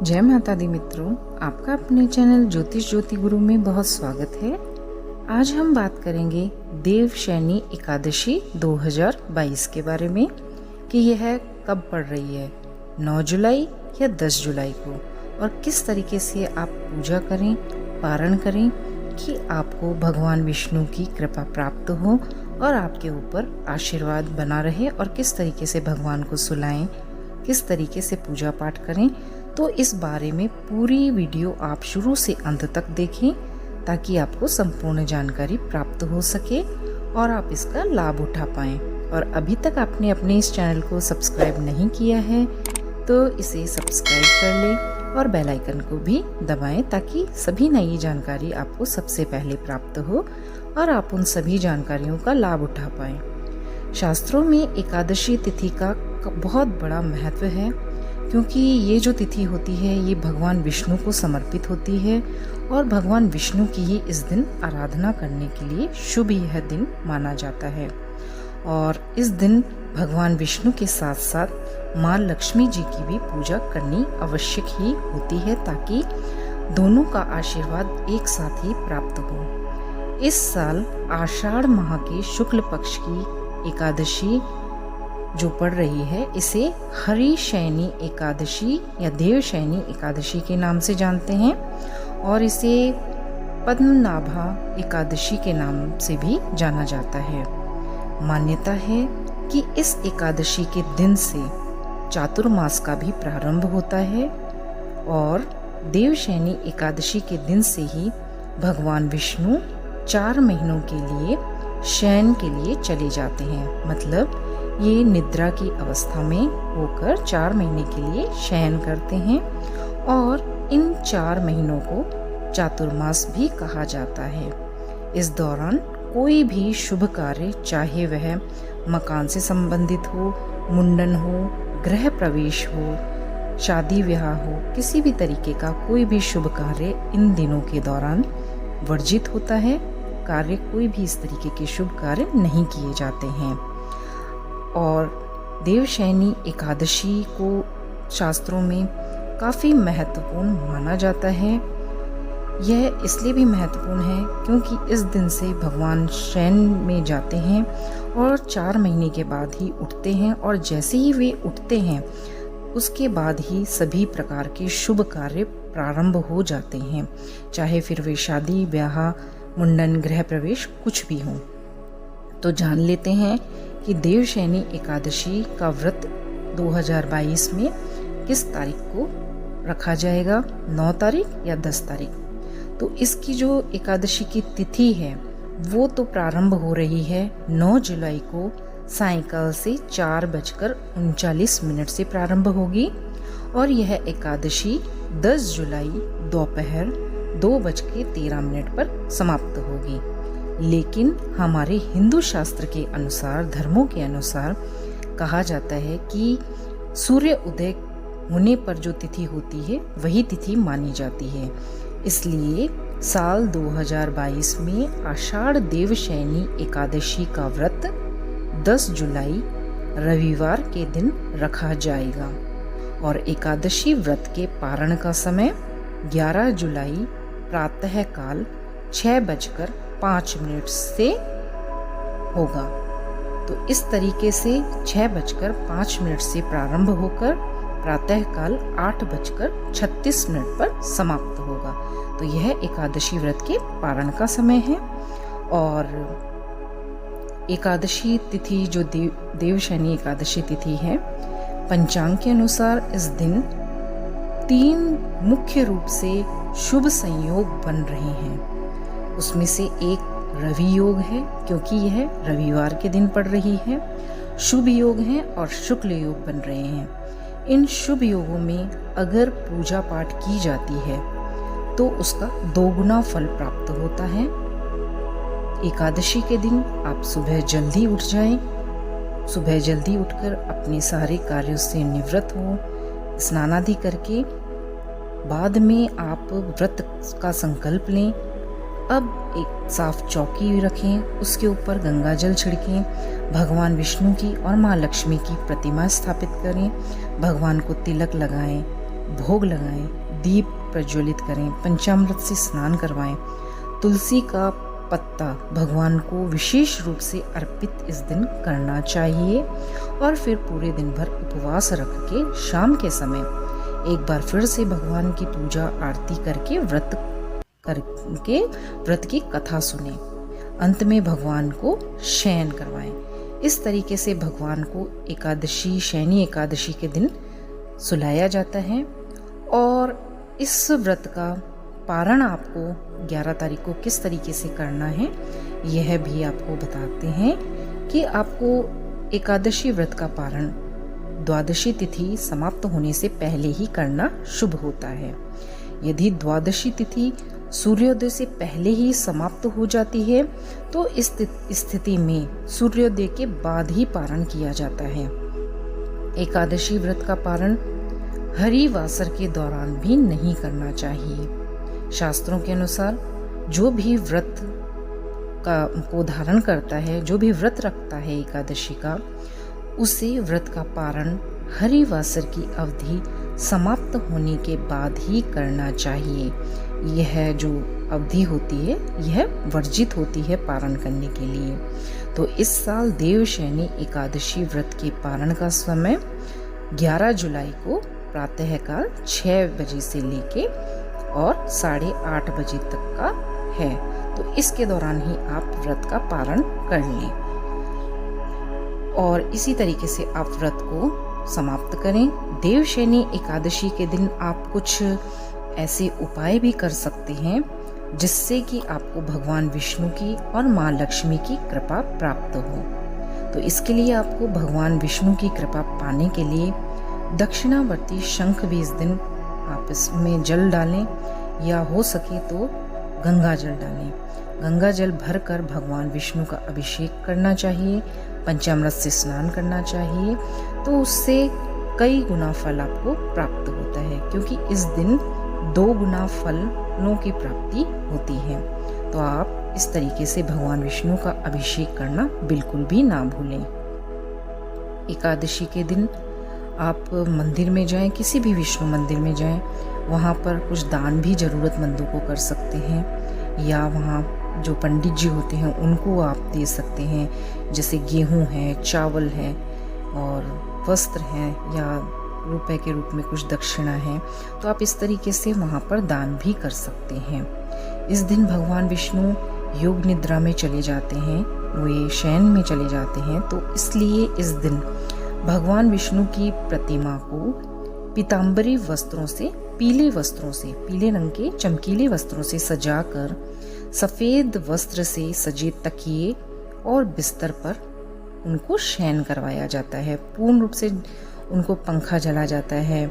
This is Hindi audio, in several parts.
जय माता दी मित्रों, आपका अपने चैनल ज्योतिष ज्योति गुरु में बहुत स्वागत है। आज हम बात करेंगे देवशयनी एकादशी 2022 के बारे में कि यह कब पड़ रही है, 9 जुलाई या 10 जुलाई को, और किस तरीके से आप पूजा करें, पारण करें कि आपको भगवान विष्णु की कृपा प्राप्त हो और आपके ऊपर आशीर्वाद बना रहे, और किस तरीके से भगवान को सुलाएं, किस तरीके से पूजा पाठ करें। तो इस बारे में पूरी वीडियो आप शुरू से अंत तक देखें ताकि आपको संपूर्ण जानकारी प्राप्त हो सके और आप इसका लाभ उठा पाएं। और अभी तक आपने अपने इस चैनल को सब्सक्राइब नहीं किया है तो इसे सब्सक्राइब कर लें और बेल आइकन को भी दबाएं ताकि सभी नई जानकारी आपको सबसे पहले प्राप्त हो और आप उन सभी जानकारियों का लाभ उठा पाएं। शास्त्रों में एकादशी तिथि का बहुत बड़ा महत्व है, क्योंकि ये जो तिथि होती है ये भगवान विष्णु को समर्पित होती है और भगवान विष्णु की ही इस दिन आराधना करने के लिए शुभ यह दिन माना जाता है। और इस दिन भगवान विष्णु के साथ साथ माँ लक्ष्मी जी की भी पूजा करनी आवश्यक ही होती है ताकि दोनों का आशीर्वाद एक साथ ही प्राप्त हो। इस साल आषाढ़ माह के शुक्ल पक्ष की एकादशी जो पड़ रही है इसे हरिशयनी एकादशी या देवशयनी एकादशी के नाम से जानते हैं, और इसे पद्मनाभा एकादशी के नाम से भी जाना जाता है। मान्यता है कि इस एकादशी के दिन से चातुर्मास का भी प्रारंभ होता है और देवशयनी एकादशी के दिन से ही भगवान विष्णु 4 महीनों के लिए शयन के लिए चले जाते हैं। मतलब ये निद्रा की अवस्था में होकर 4 महीने के लिए शयन करते हैं, और इन 4 महीनों को चातुर्मास भी कहा जाता है। इस दौरान कोई भी शुभ कार्य, चाहे वह मकान से संबंधित हो, मुंडन हो, गृह प्रवेश हो, शादी ब्याह हो, किसी भी तरीके का कोई भी शुभ कार्य इन दिनों के दौरान वर्जित होता है। कोई भी इस तरीके के शुभ कार्य नहीं किए जाते हैं। और देवशयनी एकादशी को शास्त्रों में काफ़ी महत्वपूर्ण माना जाता है। यह इसलिए भी महत्वपूर्ण है क्योंकि इस दिन से भगवान शयन में जाते हैं और 4 महीने के बाद ही उठते हैं, और जैसे ही वे उठते हैं उसके बाद ही सभी प्रकार के शुभ कार्य प्रारंभ हो जाते हैं, चाहे फिर वे शादी ब्याह, मुंडन, गृह प्रवेश कुछ भी हो। तो जान लेते हैं कि देवशयनी एकादशी का व्रत 2022 में किस तारीख को रखा जाएगा, 9 तारीख या 10 तारीख। तो इसकी जो एकादशी की तिथि है वो तो प्रारंभ हो रही है 9 जुलाई को सायंकाल से 4:39 से प्रारंभ होगी, और यह एकादशी 10 जुलाई दोपहर 2:13 पर समाप्त होगी। लेकिन हमारे हिंदू शास्त्र के अनुसार, धर्मों के अनुसार कहा जाता है कि सूर्य उदय होने पर जो तिथि होती है वही तिथि मानी जाती है। इसलिए साल 2022 में आषाढ़ देवशयनी एकादशी का व्रत 10 जुलाई रविवार के दिन रखा जाएगा, और एकादशी व्रत के पारण का समय 11 जुलाई प्रातः काल 6:05 से होगा। तो इस तरीके से 6:05 से प्रारंभ होकर प्रातः काल 8:36 पर समाप्त होगा। तो यह एकादशी व्रत के पारण का समय है। और एकादशी तिथि जो देवशयनी एकादशी तिथि है, पंचांग के अनुसार इस दिन 3 मुख्य रूप से शुभ संयोग बन रहे हैं। उसमें से एक रवि योग है, क्योंकि यह रविवार के दिन पड़ रही है। शुभ योग हैं और शुक्ल योग बन रहे हैं। इन शुभ योगों में अगर पूजा पाठ की जाती है तो उसका 2 गुना फल प्राप्त होता है। एकादशी के दिन आप सुबह जल्दी उठ जाएं, सुबह जल्दी उठकर अपने सारे कार्यों से निवृत्त हो, स्नान आदि करके बाद में आप व्रत का संकल्प लें। अब एक साफ चौकी रखें, उसके ऊपर गंगा जल छिड़कें, भगवान विष्णु की और माँ लक्ष्मी की प्रतिमा स्थापित करें, भगवान को तिलक लगाएं, भोग लगाएं, दीप प्रज्वलित करें, पंचामृत से स्नान करवाएं। तुलसी का पत्ता भगवान को विशेष रूप से अर्पित इस दिन करना चाहिए और फिर पूरे दिन भर उपवास रख के शाम के समय एक बार फिर से भगवान की पूजा आरती करके व्रत की कथा सुने। अंत में भगवान को शयन करवाएं। इस तरीके से भगवान को एकादशी, शयनी एकादशी के दिन सुलाया जाता है। और इस व्रत का पारण आपको 11 तारीख को किस तरीके से करना है यह भी आपको बताते हैं कि आपको एकादशी व्रत का पारण द्वादशी तिथि समाप्त होने से पहले ही करना शुभ होता है। यदि द्वादशी तिथि सूर्योदय से पहले ही समाप्त हो जाती है तो इस स्थिति में सूर्योदय के बाद ही पारण किया जाता है। एकादशी व्रत का पारण हरिवासर के दौरान भी नहीं करना चाहिए। शास्त्रों के अनुसार जो भी व्रत को धारण करता है, जो भी व्रत रखता है एकादशी का, उसे व्रत का पारण हरिवासर की अवधि समाप्त होने के बाद ही करना चाहिए। यह जो अवधि होती है यह वर्जित होती है पारण करने के लिए। तो इस साल देवशयनी एकादशी व्रत के पारण का समय 11 जुलाई को प्रातःकाल 6 बजे से लेके और 8:30 बजे तक का है। तो इसके दौरान ही आप व्रत का पारण कर लें और इसी तरीके से आप व्रत को समाप्त करें। देवशयनी एकादशी के दिन आप कुछ ऐसे उपाय भी कर सकते हैं जिससे कि आपको भगवान विष्णु की और माँ लक्ष्मी की कृपा प्राप्त हो। तो इसके लिए आपको भगवान विष्णु की कृपा पाने के लिए दक्षिणावर्ती शंख भी इस दिन आप इसमें जल डालें या हो सके तो गंगा जल डालें। गंगा जल भरकर भगवान विष्णु का अभिषेक करना चाहिए, पंचामृत से स्नान करना चाहिए। तो उससे कई गुना फल आपको प्राप्त होता है, क्योंकि इस दिन 2 गुना फलों की प्राप्ति होती है। तो आप इस तरीके से भगवान विष्णु का अभिषेक करना बिल्कुल भी ना भूलें। एकादशी के दिन आप मंदिर में जाएं, किसी भी विष्णु मंदिर में जाएं, वहाँ पर कुछ दान भी ज़रूरतमंदों को कर सकते हैं या वहाँ जो पंडित जी होते हैं उनको आप दे सकते हैं। जैसे गेहूँ है, चावल है और वस्त्र हैं या रुपए के रूप में कुछ दक्षिणा है, तो आप इस तरीके से वहाँ पर दान भी कर सकते हैं। इस दिन भगवान विष्णु योग निद्रा में चले जाते हैं, वे शयन में चले जाते हैं। तो इसलिए इस दिन भगवान विष्णु की प्रतिमा को पीतांबरी वस्त्रों से, पीले रंग के चमकीले वस्त्रों से सजाकर सफेद वस्त्र से सजे तकिए और बिस्तर पर उनको शयन करवाया जाता है। पूर्ण रूप से उनको पंखा जला जाता है,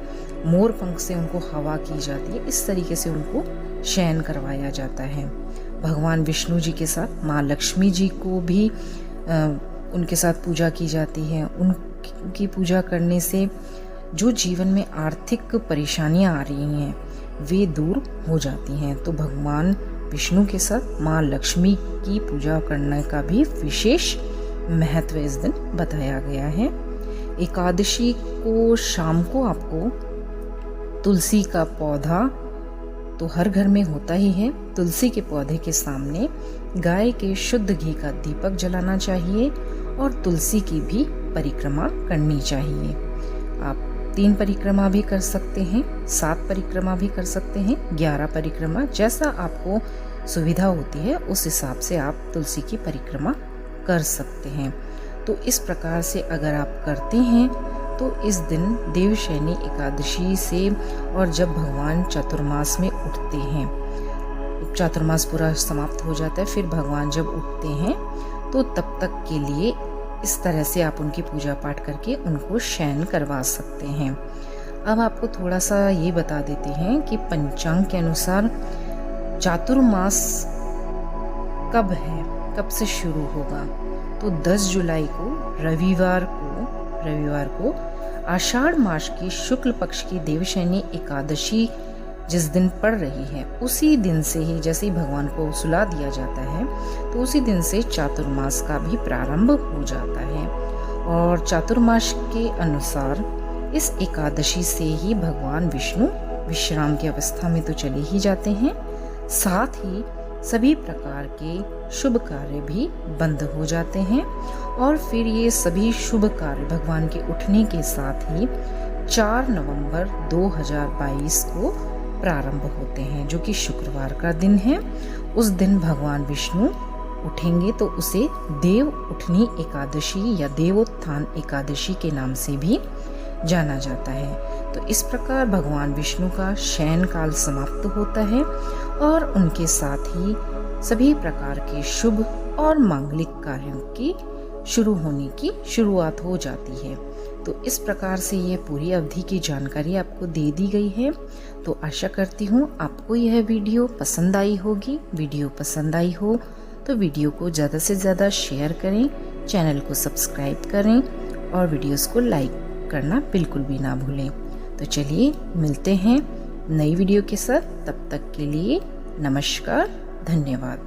मोर पंख से उनको हवा की जाती है, इस तरीके से उनको शयन करवाया जाता है। भगवान विष्णु जी के साथ माँ लक्ष्मी जी को भी उनके साथ पूजा की जाती है। उनकी पूजा करने से जो जीवन में आर्थिक परेशानियां आ रही हैं वे दूर हो जाती हैं। तो भगवान विष्णु के साथ माँ लक्ष्मी की पूजा करने का भी विशेष महत्व इस दिन बताया गया है। एकादशी को शाम को आपको तुलसी का पौधा तो हर घर में होता ही है, तुलसी के पौधे के सामने गाय के शुद्ध घी का दीपक जलाना चाहिए और तुलसी की भी परिक्रमा करनी चाहिए। आप 3 परिक्रमा भी कर सकते हैं, 7 परिक्रमा भी कर सकते हैं, 11 परिक्रमा, जैसा आपको सुविधा होती है उस हिसाब से आप तुलसी की परिक्रमा कर सकते हैं। तो इस प्रकार से अगर आप करते हैं तो इस दिन देवशयनी एकादशी से, और जब भगवान चातुर्मास में उठते हैं, चातुर्मास पूरा समाप्त हो जाता है, फिर भगवान जब उठते हैं तो तब तक के लिए इस तरह से आप उनकी पूजा पाठ करके उनको शयन करवा सकते हैं। अब आपको थोड़ा सा ये बता देते हैं कि पंचांग के अनुसार चातुर्मास कब है, कब से शुरू होगा। तो 10 जुलाई को रविवार को आषाढ़ मास की शुक्ल पक्ष की देवशयनी एकादशी जिस दिन पड़ रही है, उसी दिन से ही, जैसे ही भगवान को सुला दिया जाता है तो उसी दिन से चातुर्मास का भी प्रारंभ हो जाता है। और चातुर्मास के अनुसार इस एकादशी से ही भगवान विष्णु विश्राम की अवस्था में तो चले ही जाते हैं, साथ ही सभी प्रकार के शुभ कार्य भी बंद हो जाते हैं और फिर ये सभी शुभ कार्य भगवान के उठने के साथ ही 4 नवंबर 2022 को प्रारंभ होते हैं, जो कि शुक्रवार का दिन है। उस दिन भगवान विष्णु उठेंगे तो उसे देव उठनी एकादशी या देवोत्थान एकादशी के नाम से भी जाना जाता है। तो इस प्रकार भगवान विष्णु का शयन काल समाप्त होता है और उनके साथ ही सभी प्रकार के शुभ और मांगलिक कार्यों की शुरू होने की शुरुआत हो जाती है। तो इस प्रकार से ये पूरी अवधि की जानकारी आपको दे दी गई है। तो आशा करती हूँ आपको यह वीडियो पसंद आई होगी। वीडियो पसंद आई हो तो वीडियो को ज़्यादा से ज़्यादा शेयर करें, चैनल को सब्सक्राइब करें और वीडियोस को लाइक करना बिल्कुल भी ना भूलें। तो चलिए मिलते हैं नई वीडियो के साथ, तब तक के लिए नमस्कार, धन्यवाद।